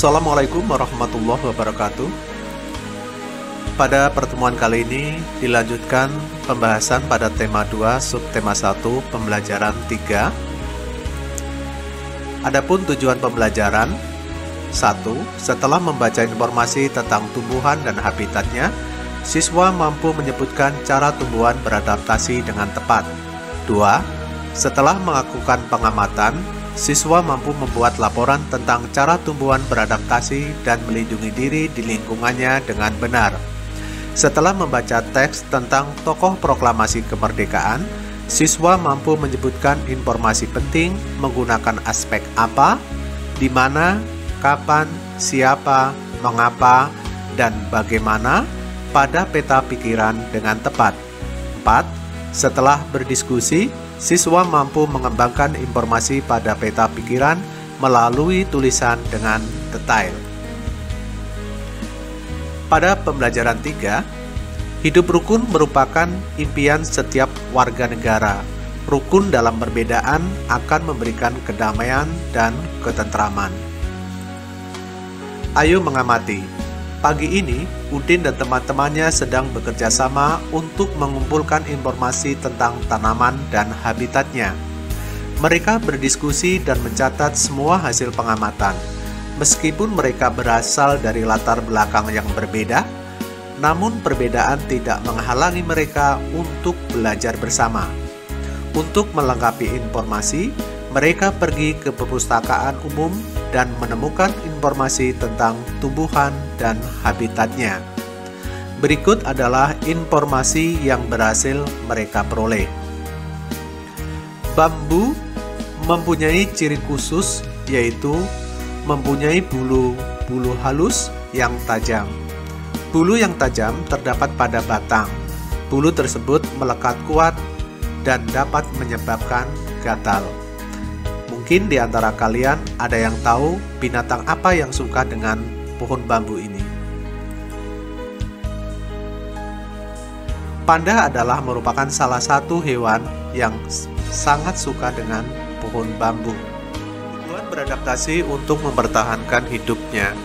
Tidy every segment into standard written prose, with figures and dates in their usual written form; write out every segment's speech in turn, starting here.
Assalamualaikum warahmatullahi wabarakatuh. Pada pertemuan kali ini dilanjutkan pembahasan pada tema 2 subtema 1 pembelajaran 3. Adapun tujuan pembelajaran 1. Setelah membaca informasi tentang tumbuhan dan habitatnya, siswa mampu menyebutkan cara tumbuhan beradaptasi dengan tepat. 2. Setelah melakukan pengamatan, siswa mampu membuat laporan tentang cara tumbuhan beradaptasi dan melindungi diri di lingkungannya dengan benar. Setelah membaca teks tentang tokoh proklamasi kemerdekaan, siswa mampu menyebutkan informasi penting menggunakan aspek apa, di mana, kapan, siapa, mengapa, dan bagaimana pada peta pikiran dengan tepat. 4. Setelah berdiskusi, siswa mampu mengembangkan informasi pada peta pikiran melalui tulisan dengan detail. Pada pembelajaran 3, hidup rukun merupakan impian setiap warga negara. Rukun dalam perbedaan akan memberikan kedamaian dan ketentraman. Ayo mengamati. Pagi ini, Udin dan teman-temannya sedang bekerja sama untuk mengumpulkan informasi tentang tanaman dan habitatnya. Mereka berdiskusi dan mencatat semua hasil pengamatan. Meskipun mereka berasal dari latar belakang yang berbeda, namun perbedaan tidak menghalangi mereka untuk belajar bersama. Untuk melengkapi informasi, mereka pergi ke perpustakaan umum dan menemukan informasi tentang tumbuhan dan habitatnya. Berikut adalah informasi yang berhasil mereka peroleh. Bambu mempunyai ciri khusus, yaitu mempunyai bulu halus yang tajam. Bulu yang tajam terdapat pada batang. Bulu tersebut melekat kuat dan dapat menyebabkan gatal. Mungkin di antara kalian ada yang tahu binatang apa yang suka dengan pohon bambu ini. Panda adalah merupakan salah satu hewan yang sangat suka dengan pohon bambu. Tujuan beradaptasi untuk mempertahankan hidupnya.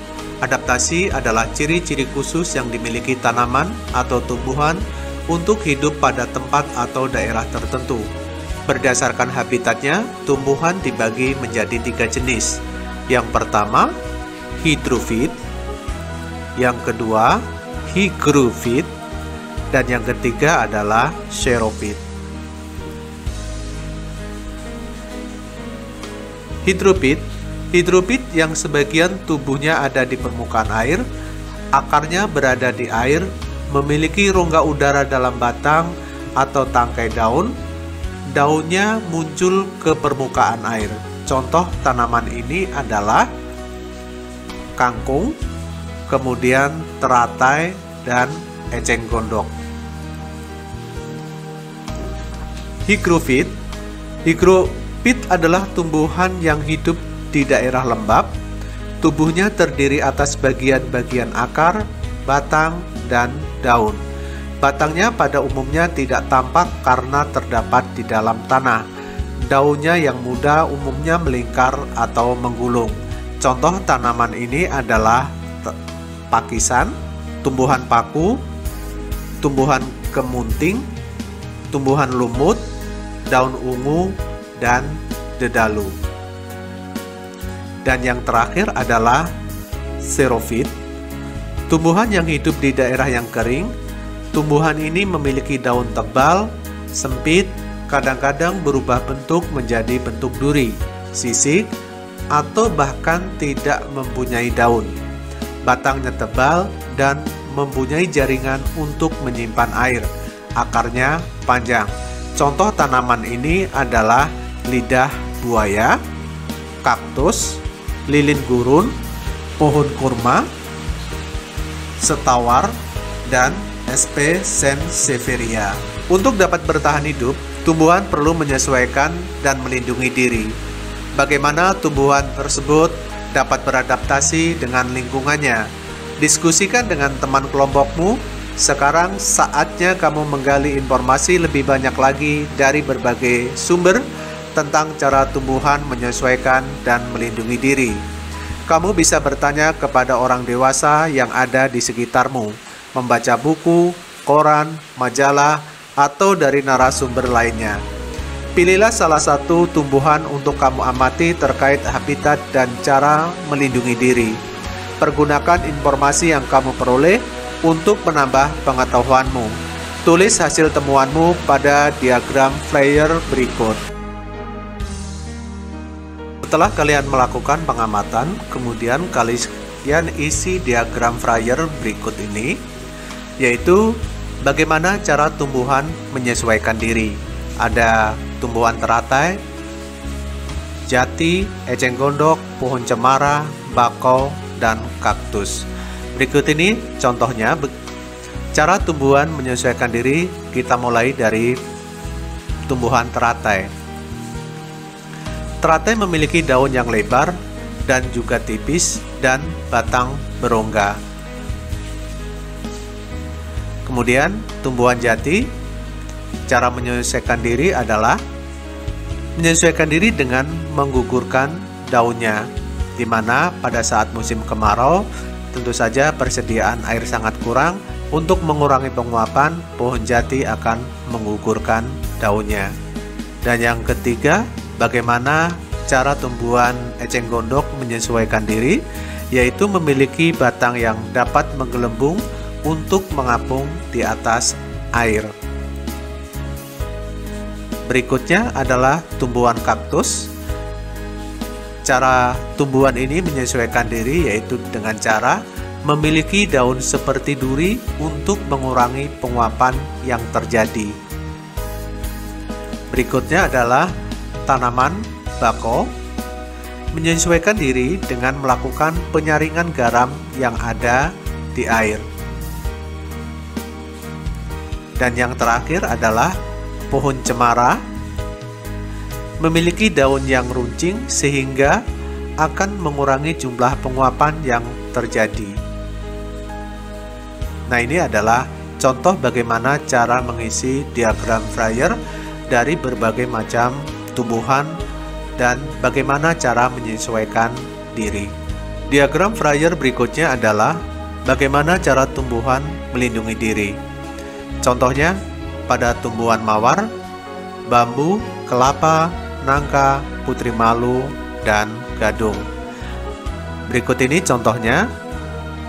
Adaptasi adalah ciri-ciri khusus yang dimiliki tanaman atau tumbuhan untuk hidup pada tempat atau daerah tertentu. Berdasarkan habitatnya, tumbuhan dibagi menjadi 3 jenis. Yang pertama, hidrofit. Yang kedua, hygrofit. Dan yang ketiga adalah xerofit. Hidrofit yang sebagian tubuhnya ada di permukaan air, akarnya berada di air, memiliki rongga udara dalam batang atau tangkai daun. Daunnya muncul ke permukaan air. Contoh tanaman ini adalah kangkung, kemudian teratai, dan eceng gondok. Hygrofit adalah tumbuhan yang hidup di daerah lembab. Tubuhnya terdiri atas bagian-bagian akar, batang, dan daun. Batangnya pada umumnya tidak tampak karena terdapat di dalam tanah. Daunnya yang muda umumnya melingkar atau menggulung. Contoh tanaman ini adalah pakisan, tumbuhan paku, tumbuhan kemunting, tumbuhan lumut, daun ungu, dan dedalu. Dan yang terakhir adalah xerofit, tumbuhan yang hidup di daerah yang kering. Tumbuhan ini memiliki daun tebal, sempit, kadang-kadang berubah bentuk menjadi bentuk duri, sisik, atau bahkan tidak mempunyai daun. Batangnya tebal dan mempunyai jaringan untuk menyimpan air. Akarnya panjang. Contoh tanaman ini adalah lidah buaya, kaktus, lilin gurun, pohon kurma, setawar, dan SP sansevieria. Untuk dapat bertahan hidup, tumbuhan perlu menyesuaikan dan melindungi diri. Bagaimana tumbuhan tersebut dapat beradaptasi dengan lingkungannya? Diskusikan dengan teman kelompokmu. Sekarang saatnya kamu menggali informasi lebih banyak lagi dari berbagai sumber tentang cara tumbuhan menyesuaikan dan melindungi diri. Kamu bisa bertanya kepada orang dewasa yang ada di sekitarmu, membaca buku, koran, majalah, atau dari narasumber lainnya. Pilihlah salah satu tumbuhan untuk kamu amati terkait habitat dan cara melindungi diri. Pergunakan informasi yang kamu peroleh untuk menambah pengetahuanmu. Tulis hasil temuanmu pada diagram flyer berikut. Setelah kalian melakukan pengamatan, kemudian kalian isi diagram flyer berikut ini, yaitu bagaimana cara tumbuhan menyesuaikan diri. Ada tumbuhan teratai, jati, eceng gondok, pohon cemara, bakau, dan kaktus. Berikut ini contohnya cara tumbuhan menyesuaikan diri. Kita mulai dari tumbuhan teratai. Teratai memiliki daun yang lebar dan juga tipis dan batang berongga. Kemudian tumbuhan jati, cara menyesuaikan diri adalah menyesuaikan diri dengan menggugurkan daunnya, di mana pada saat musim kemarau tentu saja persediaan air sangat kurang. Untuk mengurangi penguapan, pohon jati akan menggugurkan daunnya. Dan yang ketiga, bagaimana cara tumbuhan eceng gondok menyesuaikan diri, yaitu memiliki batang yang dapat menggelembung untuk mengapung di atas air. Berikutnya adalah tumbuhan kaktus. Cara tumbuhan ini menyesuaikan diri yaitu dengan cara memiliki daun seperti duri untuk mengurangi penguapan yang terjadi. Berikutnya adalah tanaman bakau, menyesuaikan diri dengan melakukan penyaringan garam yang ada di air. Dan yang terakhir adalah pohon cemara, memiliki daun yang runcing sehingga akan mengurangi jumlah penguapan yang terjadi. Nah, ini adalah contoh bagaimana cara mengisi diagram flyer dari berbagai macam tumbuhan dan bagaimana cara menyesuaikan diri. Diagram flyer berikutnya adalah bagaimana cara tumbuhan melindungi diri. Contohnya pada tumbuhan mawar, bambu, kelapa, nangka, putri malu, dan gadung. Berikut ini contohnya.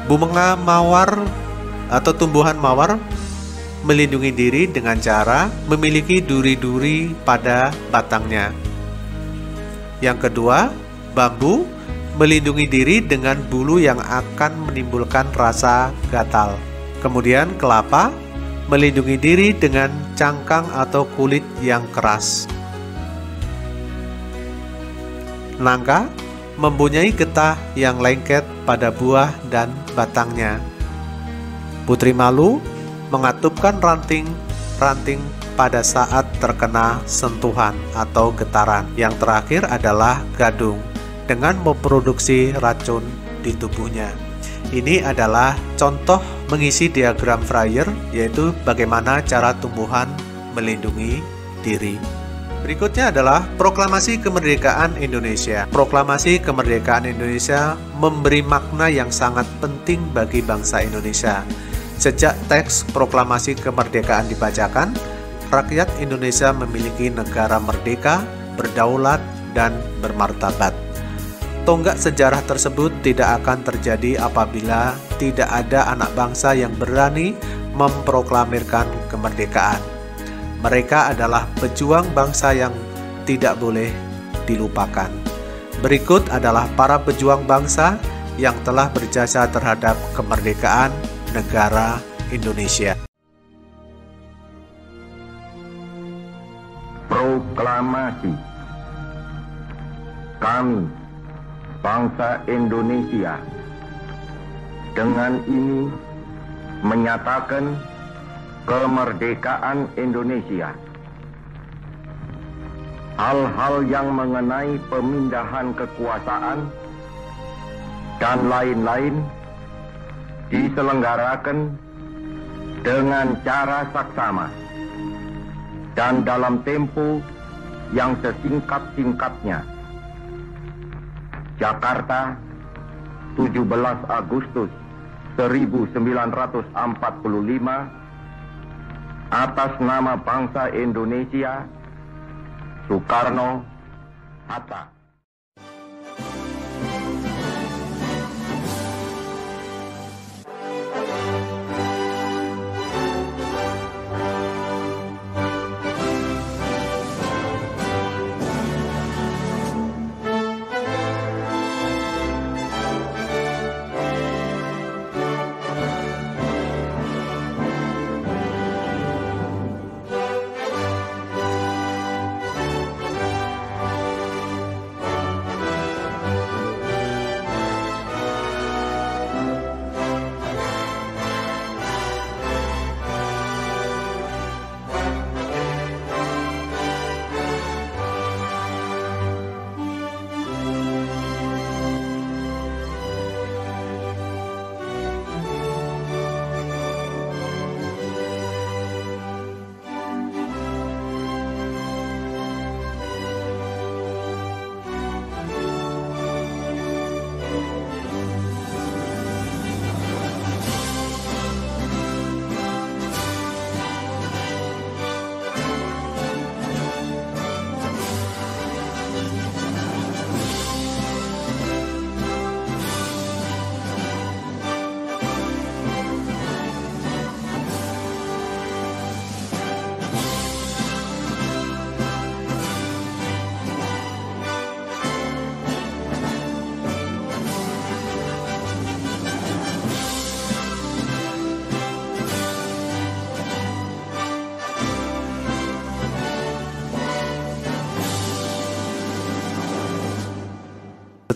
Bunga mawar atau tumbuhan mawar melindungi diri dengan cara memiliki duri-duri pada batangnya. Yang kedua, bambu melindungi diri dengan bulu yang akan menimbulkan rasa gatal. Kemudian kelapa melindungi diri dengan cangkang atau kulit yang keras. Nangka mempunyai getah yang lengket pada buah dan batangnya. Putri malu mengatupkan ranting-ranting pada saat terkena sentuhan atau getaran. Yang terakhir adalah gadung dengan memproduksi racun di tubuhnya. Ini adalah contoh mengisi diagram flyer, yaitu bagaimana cara tumbuhan melindungi diri. Berikutnya adalah Proklamasi Kemerdekaan Indonesia. Proklamasi Kemerdekaan Indonesia memberi makna yang sangat penting bagi bangsa Indonesia. Sejak teks proklamasi kemerdekaan dibacakan, rakyat Indonesia memiliki negara merdeka, berdaulat, dan bermartabat. Tonggak sejarah tersebut tidak akan terjadi apabila tidak ada anak bangsa yang berani memproklamirkan kemerdekaan. Mereka adalah pejuang bangsa yang tidak boleh dilupakan. Berikut adalah para pejuang bangsa yang telah berjasa terhadap kemerdekaan negara Indonesia. Proklamasi. Kami, bangsa Indonesia, dengan ini menyatakan kemerdekaan Indonesia. Hal-hal yang mengenai pemindahan kekuasaan dan lain-lain diselenggarakan dengan cara saksama dan dalam tempo yang sesingkat-singkatnya. Jakarta, 17 Agustus 1945 atas nama bangsa Indonesia, Soekarno-Hatta.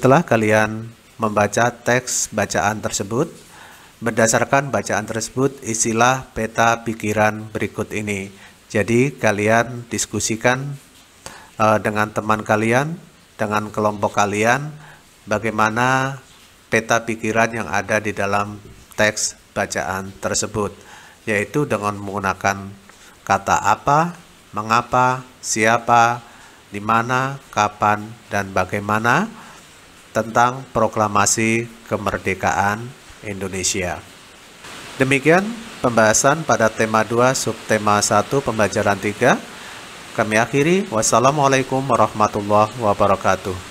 Setelah kalian membaca teks bacaan tersebut, berdasarkan bacaan tersebut isilah peta pikiran berikut ini. Jadi kalian diskusikan dengan teman kalian, dengan kelompok kalian, bagaimana peta pikiran yang ada di dalam teks bacaan tersebut, yaitu dengan menggunakan kata apa, mengapa, siapa, di mana, kapan, dan bagaimana tentang proklamasi kemerdekaan Indonesia. Demikian pembahasan pada tema 2 subtema 1 pembelajaran 3. Kami akhiri. Wassalamualaikum warahmatullahi wabarakatuh.